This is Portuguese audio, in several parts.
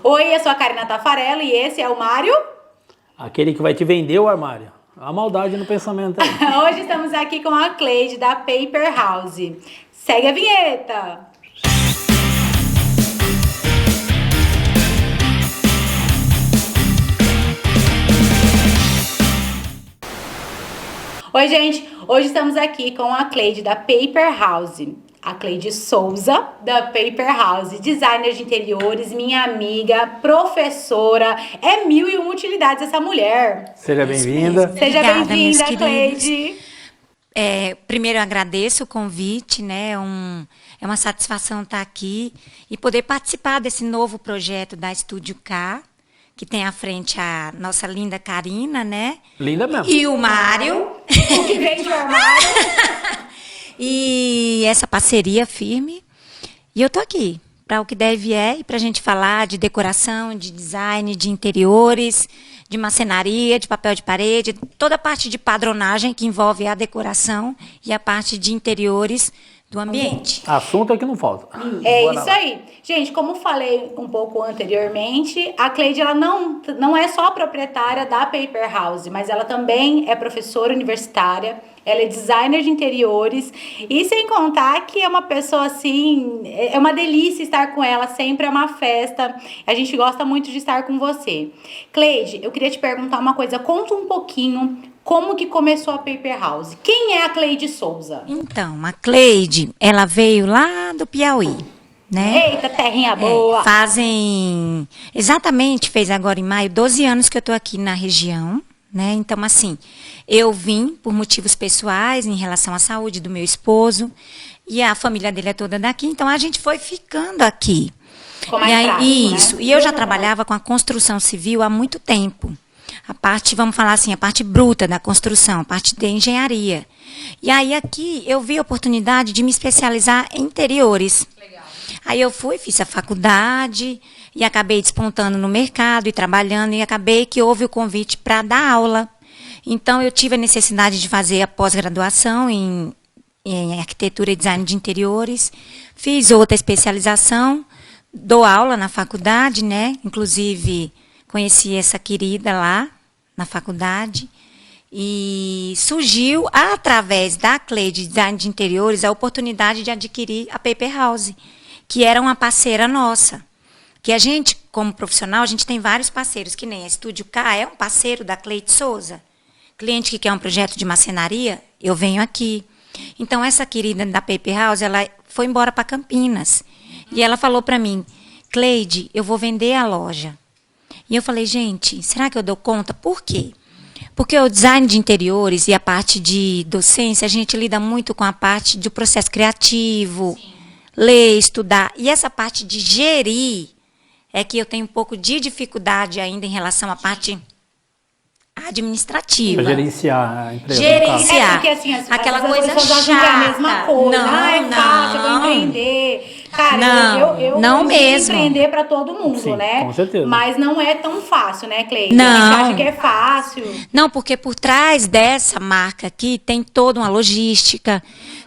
Oi, eu sou a Karina Tafarella e esse é o Mário. Aquele que vai te vender o armário. A maldade no pensamento aí. Hoje estamos aqui com a Cleide da Paper House. Segue a vinheta. Oi, gente. Hoje estamos aqui com a Cleide da Paper House. A Cleide Souza, da Paper House, designer de interiores, minha amiga, professora. É mil e uma utilidades essa mulher. Seja bem-vinda. Seja bem-vinda, Cleide. Primeiro eu agradeço o convite, né? É uma satisfação estar aqui e poder participar desse novo projeto da Estúdio K, que tem à frente a nossa linda Karina, né? Linda mesmo. E o Mário. O que vende o armário. E essa parceria firme. E eu tô aqui para o que deve e para a gente falar de decoração, de design, de interiores, de marcenaria, de papel de parede, toda a parte de padronagem que envolve a decoração e a parte de interiores do ambiente. Assunto é que não falta. É Bora isso lá. aí. Gente, como falei um pouco anteriormente, a Cleide ela não é só proprietária da Paper House, mas ela também é professora universitária, ela é designer de interiores e sem contar que é uma pessoa assim, é uma delícia estar com ela, sempre é uma festa. A gente gosta muito de estar com você. Cleide, eu queria te perguntar uma coisa, conta um pouquinho como que começou a Paper House. Quem é a Cleide Souza? Então, a Cleide, ela veio lá do Piauí, né? Eita, terrinha boa! Fez agora em maio 12 anos que eu estou aqui na região, né? Então, assim, eu vim por motivos pessoais em relação à saúde do meu esposo e a família dele é toda daqui, então a gente foi ficando aqui. Ficou mais prático, Isso, né? e eu já trabalhava com a construção civil há muito tempo. A parte, vamos falar assim, a parte bruta da construção, a parte de engenharia. E aí aqui eu vi a oportunidade de me especializar em interiores. Legal. Aí eu fiz a faculdade e acabei despontando no mercado e trabalhando e acabei que houve o convite para dar aula. Então eu tive a necessidade de fazer a pós-graduação em arquitetura e design de interiores. Fiz outra especialização, dou aula na faculdade, né? Inclusive conheci essa querida lá na faculdade e surgiu, através da Cleide Design de Interiores, a oportunidade de adquirir a Paper House, que era uma parceira nossa. Que a gente, como profissional, a gente tem vários parceiros, que nem a Estúdio K é um parceiro da Cleide Souza. Cliente que quer um projeto de marcenaria, eu venho aqui. Então, essa querida da Paper House, ela foi embora para Campinas. E ela falou para mim, Cleide, eu vou vender a loja. E eu falei, gente, será que eu dou conta? Por quê? Porque o design de interiores e a parte de docência, a gente lida muito com a parte do processo criativo, sim, ler, estudar. E essa parte de gerir é que eu tenho um pouco de dificuldade ainda em relação à parte administrativa. Pra gerenciar a empresa. Gerenciar. Porque assim, Aquela as coisa pessoas acham que é a mesma chata. coisa. Não, É fácil, eu vou não. empreender. Cara, Não, eu não consigo mesmo. empreender para todo mundo, Sim, né? com certeza. Mas não é tão fácil, né, Cleide? Não. A gente acha que é fácil. Não, porque por trás dessa marca aqui tem toda uma logística,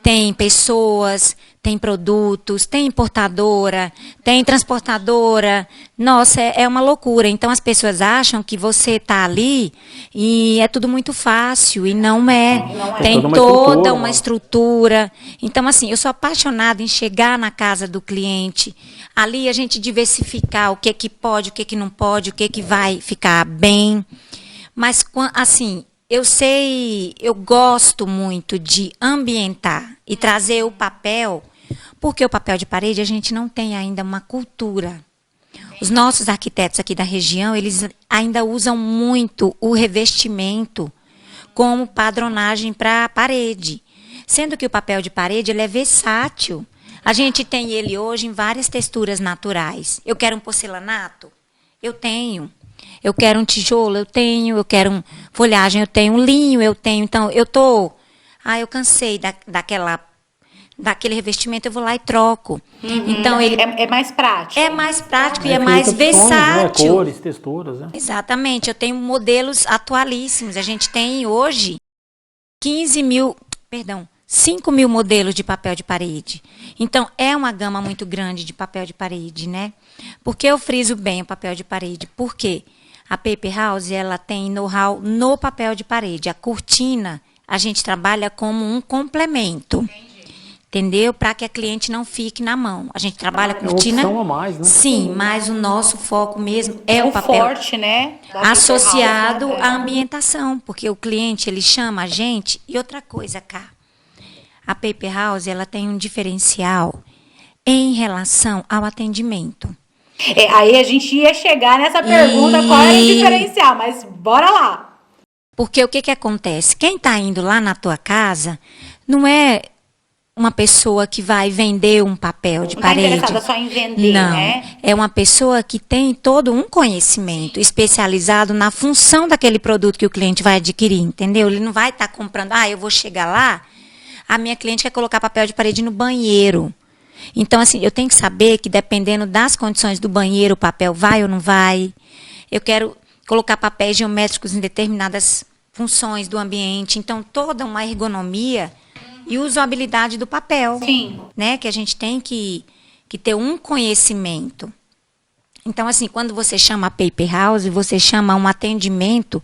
tem pessoas, tem produtos, tem importadora, tem transportadora. Nossa, é uma loucura. Então as pessoas acham que você está ali e é tudo muito fácil e não é. Não é. Tem Toda uma toda estrutura, uma estrutura. Então, assim, eu sou apaixonada em chegar na casa do cliente. Ali a gente diversificar o que é que pode, o que é que não pode, o que é que vai ficar bem. Mas, assim, eu gosto muito de ambientar e trazer o papel, porque o papel de parede a gente não tem ainda uma cultura. Os nossos arquitetos aqui da região, eles ainda usam muito o revestimento como padronagem para a parede. Sendo que o papel de parede ele é versátil. A gente tem ele hoje em várias texturas naturais. Eu quero um porcelanato? Eu tenho. Eu quero um tijolo? Eu tenho. Eu quero folhagem? Eu tenho. Um linho? Eu tenho. Então, eu cansei daquele revestimento, eu vou lá e troco. Uhum. Então, ele é mais prático. é mais prático e é Tem mais opções, né? versátil. Cores, texturas, né? Exatamente. Eu tenho modelos atualíssimos. A gente tem hoje 15 mil, perdão, 5.000 modelos de papel de parede. Então, é uma gama muito grande de papel de parede, né? Por que eu friso bem o papel de parede? Porque a Paper House, ela tem know-how no papel de parede. A cortina, a gente trabalha como um complemento. Entendeu? Para que a cliente não fique na mão. A gente trabalha com cortina. É uma opção a mais, né? Sim, mas o nosso foco mesmo é o papel. forte, né? da Associado Paper House, à ambientação, porque o cliente, ele chama a gente. E outra coisa, cá, a Paper House, ela tem um diferencial em relação ao atendimento. Aí a gente ia chegar nessa pergunta, qual era o diferencial, mas bora lá. Porque o que que acontece? Quem está indo lá na tua casa não é uma pessoa que vai vender um papel de Não tá parede. interessada só em vender, Não, né? é uma pessoa que tem todo um conhecimento especializado na função daquele produto que o cliente vai adquirir, entendeu? Ele não vai estar comprando, eu vou chegar lá, a minha cliente quer colocar papel de parede no banheiro. Então, assim, eu tenho que saber que dependendo das condições do banheiro, o papel vai ou não vai. Eu quero colocar papéis geométricos em determinadas funções do ambiente. Então, toda uma ergonomia e usabilidade do papel. Sim. Né? Que a gente tem que ter um conhecimento. Então, assim, quando você chama a Paper House, você chama um atendimento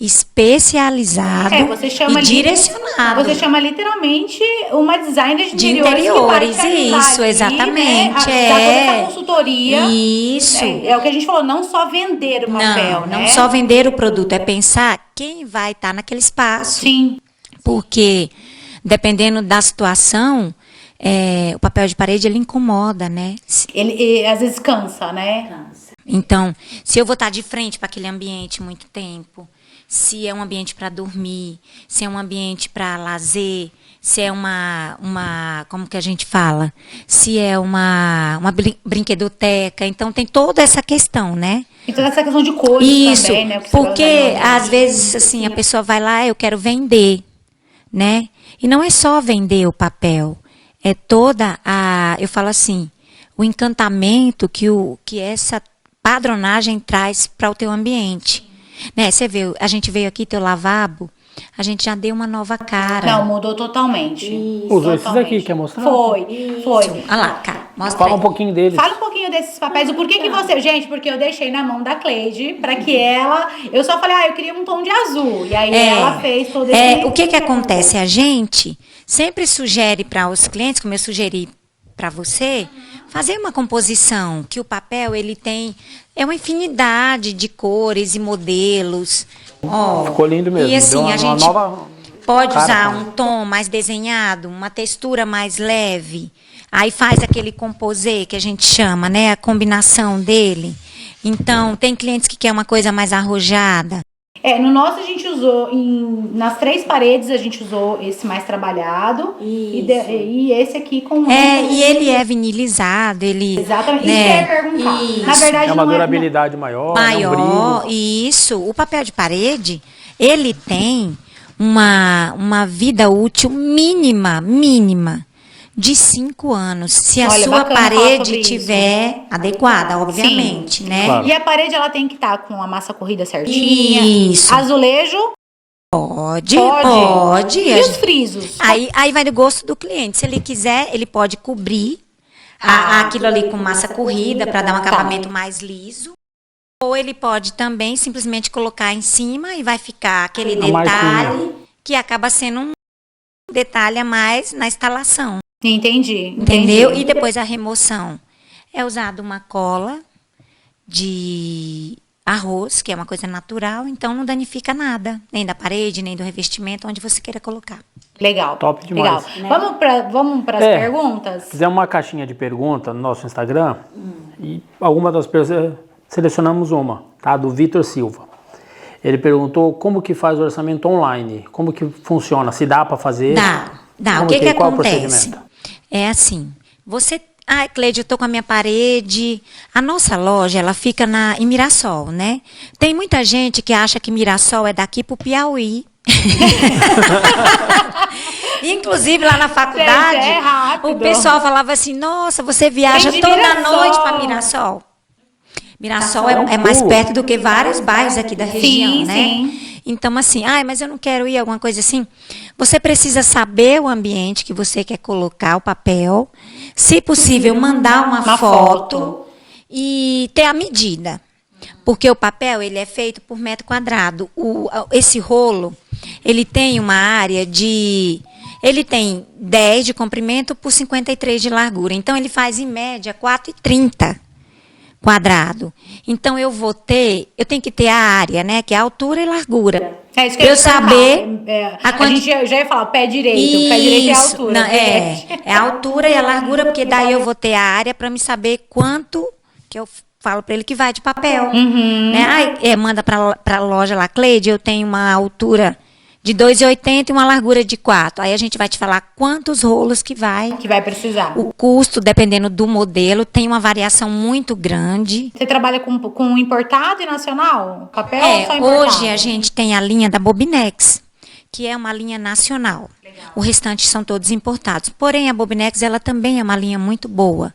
especializado e direcionado. Você chama literalmente uma designer de interiores. Que vai Isso, ali, exatamente. Né? Toda essa consultoria. Isso. É o que a gente falou, não só vender o papel, né? Não só vender o produto, é pensar quem vai estar naquele espaço. Sim. Porque, dependendo da situação, o papel de parede, ele incomoda, né? Ele às vezes cansa, né? Cansa. Então, se eu vou estar de frente para aquele ambiente muito tempo, se é um ambiente para dormir, se é um ambiente para lazer, se é como que a gente fala? Se é uma brinquedoteca. Então, tem toda essa questão, né? Então, essa questão de cores isso, também, né? Porque, às vezes, assim, a pessoa vai lá, eu quero vender, né? E não é só vender o papel, é toda eu falo assim, o encantamento que essa padronagem traz para o teu ambiente. Né? Você vê, a gente veio aqui, teu lavabo, a gente já deu uma nova cara. Não, mudou totalmente. Usou esses aqui, quer mostrar? Foi. Olha lá, cara, mostra Fala aí. um pouquinho deles. Fala um pouquinho desses papéis. O porquê que você... Gente, porque eu deixei na mão da Cleide, para que ela... Eu só falei, eu queria um tom de azul. E aí ela fez todo esse... O que acontece? A gente sempre sugere para os clientes, como eu sugeri para você, fazer uma composição, que o papel, ele tem... É uma infinidade de cores e modelos. Ficou lindo mesmo. E assim, a gente pode cara, usar um tom mais desenhado, uma textura mais leve. Aí faz aquele composê que a gente chama, né? A combinação dele. Então, tem clientes que querem uma coisa mais arrojada. No nosso a gente usou, nas 3 paredes a gente usou esse mais trabalhado. E esse aqui com... e ele é vinilizado, ele... Exatamente, né? Isso que eu ia perguntar. Isso. Na verdade, é uma durabilidade maior, maior, isso. O papel de parede, ele tem uma vida útil mínima, de 5 anos. Se a sua parede tiver adequada, obviamente, né? Claro. E a parede, ela tem que estar com a massa corrida certinha. Isso. Azulejo? Pode. E os frisos? Aí vai do gosto do cliente. Se ele quiser, ele pode cobrir aquilo ali com massa corrida para dar um acabamento mais liso. Ou ele pode também simplesmente colocar em cima e vai ficar aquele detalhe que acaba sendo um detalhe a mais na instalação. Entendi. Entendeu? E depois a remoção. É usada uma cola de arroz, que é uma coisa natural, então não danifica nada, nem da parede, nem do revestimento, onde você queira colocar. Legal. Top demais. Legal. Né? Vamos para as perguntas? Fizemos uma caixinha de perguntas no nosso Instagram e alguma das pessoas, selecionamos uma, tá? Do Vitor Silva. Ele perguntou como que faz o orçamento online, como que funciona, se dá para fazer. Dá. O que acontece? É assim, Cleide, eu tô com a minha parede. A nossa loja, ela fica em Mirassol, né? Tem muita gente que acha que Mirassol é daqui pro Piauí. Inclusive, lá na faculdade, o pessoal falava assim, nossa, você viaja toda noite para Mirassol. Mirassol é mais perto do que vários bairros aqui da região, né? Sim. Então, assim, mas eu não quero ir, alguma coisa assim. Você precisa saber o ambiente que você quer colocar o papel. Se possível, mandar uma foto e ter a medida. Porque o papel, ele é feito por metro quadrado. Esse rolo, ele tem uma área de... Ele tem 10 de comprimento por 53 de largura. Então, ele faz, em média, 4,30 quadrado. Então, eu tenho que ter a área, né? Que é a altura e largura. É isso que eu saber. A gente já ia falar, pé direito. Isso, o pé direito é a altura. Não, é a altura e a largura, porque daí eu vou ter a área para me saber quanto que eu falo para ele que vai de papel. Né? Manda para a loja lá, Cleide, eu tenho uma altura de 2,80 e uma largura de 4. Aí a gente vai te falar quantos rolos que vai precisar. O custo, dependendo do modelo, tem uma variação muito grande. Você trabalha com importado e nacional? Papel ou só importado? Hoje a gente tem a linha da Bobinex, que é uma linha nacional. Legal. O restante são todos importados. Porém, a Bobinex, ela também é uma linha muito boa.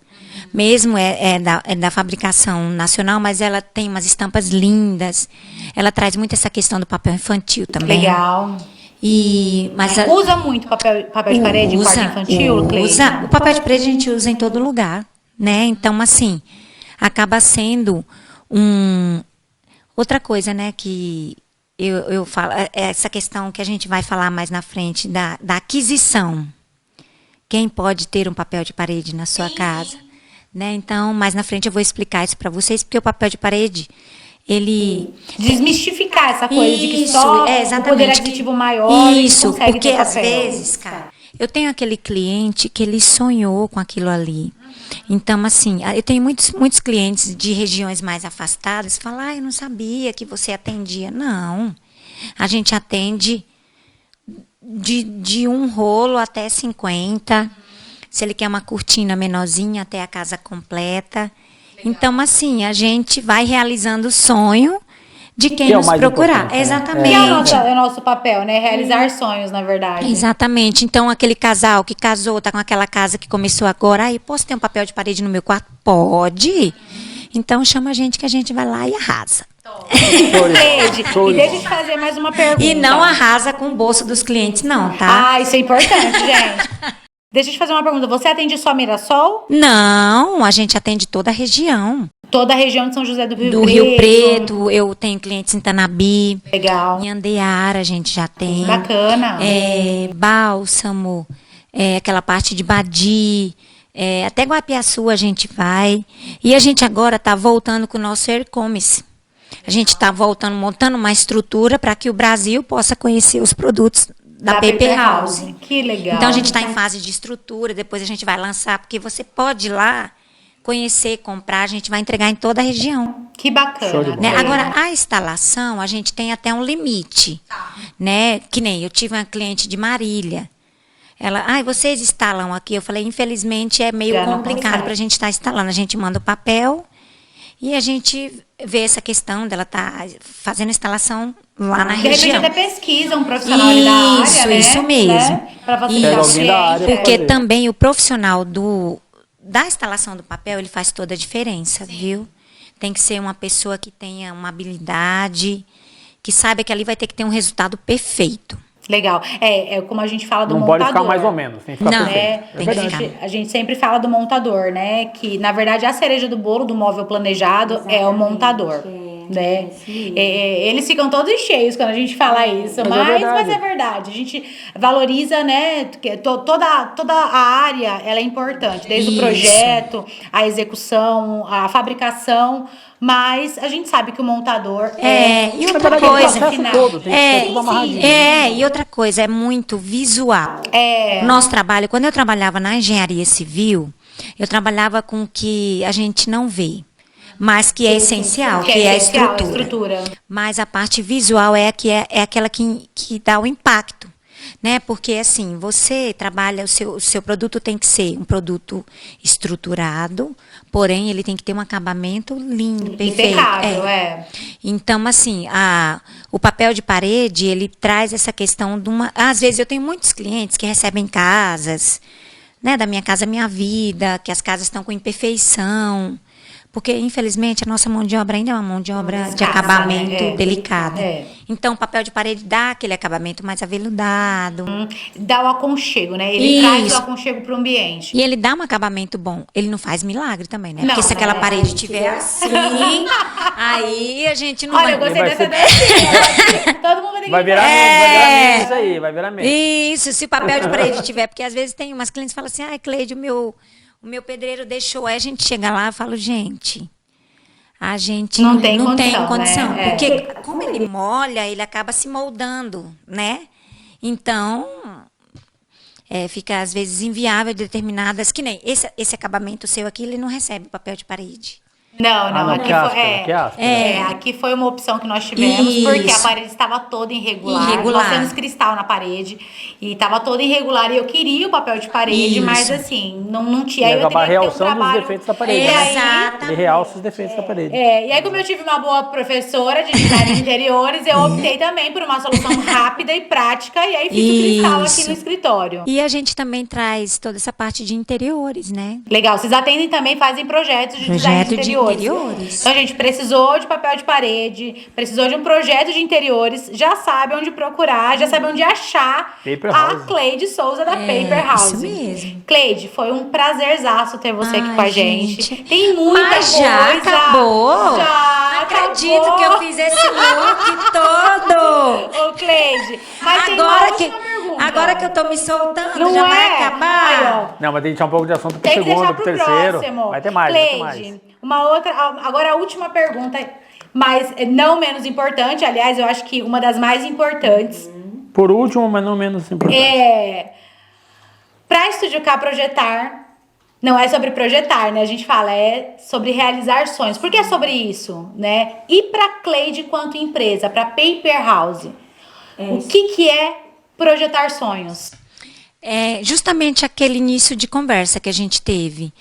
Mesmo é da fabricação nacional, mas ela tem umas estampas lindas. Ela traz muito essa questão do papel infantil também. Legal. Mas usa muito papel de parede em quarto infantil, Cleide? O papel de parede a gente usa em todo lugar, né? Então, assim, acaba sendo outra coisa, né, que eu falo, essa questão que a gente vai falar mais na frente da aquisição. Quem pode ter um papel de parede na sua casa? Né? Então, mais na frente eu vou explicar isso para vocês, porque o papel de parede, ele... Desmistificar essa coisa de que só o poder aquisitivo maior isso, consegue porque ter às papel. vezes, cara, eu tenho aquele cliente que ele sonhou com aquilo ali. Então, assim, eu tenho muitos clientes de regiões mais afastadas que falam, eu não sabia que você atendia. Não, a gente atende de um rolo até 50. Se ele quer uma cortina menorzinha, até a casa completa. Legal. Então, assim, a gente vai realizando o sonho de quem nos procurar. Exatamente. É o nosso papel, né? Realizar sonhos, na verdade. Exatamente. Então, aquele casal que casou, tá com aquela casa que começou agora, posso ter um papel de parede no meu quarto? Pode. Então, chama a gente que a gente vai lá e arrasa. Cleide, e deixa eu te fazer mais uma pergunta. E não arrasa com o bolso dos clientes, não, tá? Isso é importante, gente. Deixa eu te fazer uma pergunta. Você atende só Mirassol? Não, a gente atende toda a região. Toda a região de São José do Rio Preto? Do Rio Preto, eu tenho clientes em Tanabi. Legal. Em Andeara a gente já tem. Bacana. Bálsamo, aquela parte de Badi, até Guapiaçu a gente vai. E a gente agora está voltando com o nosso e-commerce. A gente está montando uma estrutura para que o Brasil possa conhecer os produtos da Paper House. Que legal. Então, a gente está em fase de estrutura, depois a gente vai lançar, porque você pode ir lá conhecer, comprar, a gente vai entregar em toda a região. Que bacana. Né? Agora, a instalação, a gente tem até um limite. Né? Que nem, eu tive uma cliente de Marília. Ela, vocês instalam aqui? Eu falei, infelizmente, é meio complicado para a gente estar instalando. A gente manda o papel e a gente vê essa questão dela estar fazendo instalação lá na região. De repente até pesquisa um profissional ali da área, né? Isso mesmo. Para facilitar o cliente. Porque também o profissional da instalação do papel, ele faz toda a diferença, viu? Tem que ser uma pessoa que tenha uma habilidade, que saiba que ali vai ter que ter um resultado perfeito. Legal. É como a gente fala do montador. Não pode ficar mais ou menos, tem que ficar perfeito. A gente sempre fala do montador, né? Que, na verdade, a cereja do bolo do móvel planejado é o montador. Né? Eles ficam todos cheios quando a gente fala isso, mas é verdade. A gente valoriza, né? Toda a área ela é importante, desde o projeto, a execução, a fabricação. Mas a gente sabe que o montador e outra coisa, e outra coisa, é muito visual. O nosso trabalho, quando eu trabalhava na engenharia civil, eu trabalhava com o que a gente não vê, mas que é essencial, que é a estrutura. Mas a parte visual é aquela que dá o impacto. Né? Porque, assim, você trabalha, o seu produto tem que ser um produto estruturado, porém, ele tem que ter um acabamento lindo, perfeito. Impecável, Então, assim, o papel de parede, ele traz essa questão de uma... Às vezes, eu tenho muitos clientes que recebem casas, né? Da Minha Casa Minha Vida, que as casas estão com imperfeição. Porque, infelizmente, a nossa mão de obra ainda é uma mão de obra de Escassa, acabamento né? delicada. É. Então, o papel de parede dá aquele acabamento mais aveludado. Dá o aconchego, né? Ele traz Isso. o aconchego pro ambiente. E ele dá um acabamento bom. Ele não faz milagre também, né? Não, Porque se aquela é. parede estiver assim, aí a gente não Olha, eu vai... gostei vai dessa ser- ideia. Todo mundo vai ter que Vai virar meme isso aí, vai virar meme. Isso, se o papel de parede tiver, porque às vezes tem umas clientes que falam assim, ai, Cleide, o meu pedreiro deixou. Aí a gente chega lá e fala, gente, a gente Não tem tem condição, condição. né? É. Porque como ele molha, ele acaba se moldando, né? Então, fica às vezes inviável determinadas, que nem esse acabamento seu aqui, ele não recebe papel de parede. Não, não, aqui que áspero, foi, que áspero. aqui foi uma opção que nós tivemos, Isso. porque a parede estava toda irregular. Irregular. Nós temos cristal na parede e estava toda irregular. E eu queria o papel de parede, Isso. mas assim, não tinha. E Aí eu acabar teria que ter um realçando os trabalho. defeitos da parede, E né? aí, Exatamente. Ele realça os defeitos da parede. e aí, como eu tive uma boa professora de design de interiores, eu optei também por uma solução rápida e prática. E aí fiz o cristal aqui Isso. no escritório. E a gente também traz toda essa parte de interiores, né? Legal, vocês atendem também, fazem projetos de design Projeto de de interiores. interiores. Então, gente, precisou de papel de parede, precisou de um projeto de interiores, já sabe onde procurar, já sabe onde achar Paper a House. Cleide Souza da Paper House. isso mesmo. Cleide, foi um prazerzaço ter você aqui Ai, com a gente. gente. Tem muita Mas coisa. já acabou? Já Não acredito acabou. que eu fiz esse look todo. Ô, Cleide, mas tem uma Agora que, última pergunta. agora que eu tô me soltando, Não já é? vai acabar. Aí, ó. Não, mas tem que deixar um pouco de assunto pro Tem que segundo, deixar pro pro terceiro. próximo. Vai ter mais, vai ter mais. Cleide, uma outra, agora a última pergunta, mas não menos importante, aliás, eu acho que uma das mais importantes Por último, mas não menos importante. é para Estúdio K projetar. Não é sobre projetar, né? A gente fala, é sobre realizar sonhos. Por que é sobre isso, né? E para Cleide quanto empresa, para Paper House, o que é projetar sonhos? É justamente aquele início de conversa que a gente teve.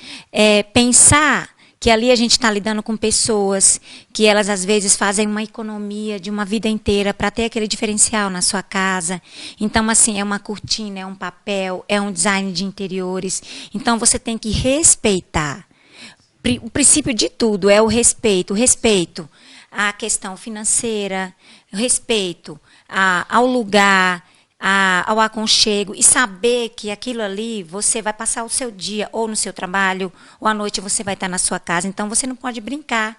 Pensar que ali a gente está lidando com pessoas que elas às vezes fazem uma economia de uma vida inteira para ter aquele diferencial na sua casa. Então, assim, é uma cortina, é um papel, é um design de interiores. Então, você tem que respeitar. O princípio de tudo é o respeito. O respeito à questão financeira, o respeito ao lugar, ao aconchego, e saber que aquilo ali você vai passar o seu dia ou no seu trabalho, ou à noite você vai estar na sua casa, então você não pode brincar.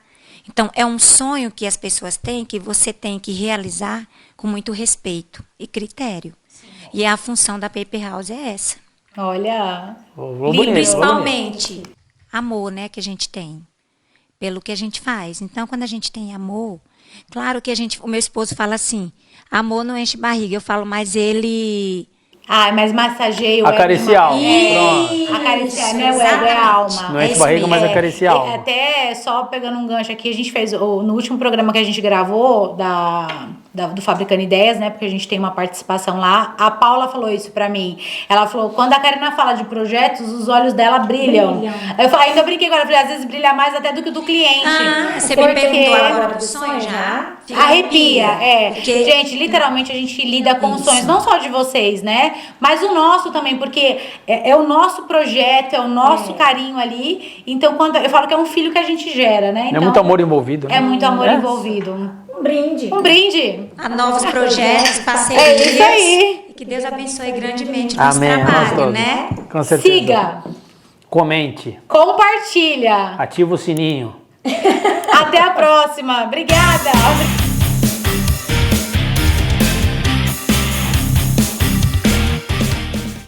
Então é um sonho que as pessoas têm, que você tem que realizar com muito respeito e critério. Sim. E a função da Paper House é essa. Olha, E principalmente amor, né, que a gente tem pelo que a gente faz. Então quando a gente tem amor, claro que o meu esposo fala assim, amor não enche barriga. Eu falo, mas ele... mas massageia o Acaricia a alma. Pronto. Acariciar, não é o ego, é a alma. Não enche barriga, mas acaricia a alma. Até só pegando um gancho aqui, a gente fez, no último programa que a gente gravou, do Fabricando Ideias, né, porque a gente tem uma participação lá, a Paula falou isso pra mim. Ela falou, quando a Karina fala de projetos, os olhos dela brilham. Eu falei, ainda brinquei agora, falei, às vezes brilha mais até do que o do cliente. Você me perguntou agora do sonho já? Arrepia, Porque... Gente, literalmente a gente lida com os sonhos, não só de vocês, né? Mas o nosso também, porque é o nosso projeto, é o nosso carinho ali. Então, quando eu falo que é um filho que a gente gera, né? Então, é muito amor envolvido. É muito amor envolvido. Um brinde. Um brinde. A novos projetos, parcerias. É isso aí. E que Deus abençoe grandemente o nosso Amém. trabalho, né? Com certeza. Siga. Comente. Compartilha. Ativa o sininho. Até a próxima. Obrigada.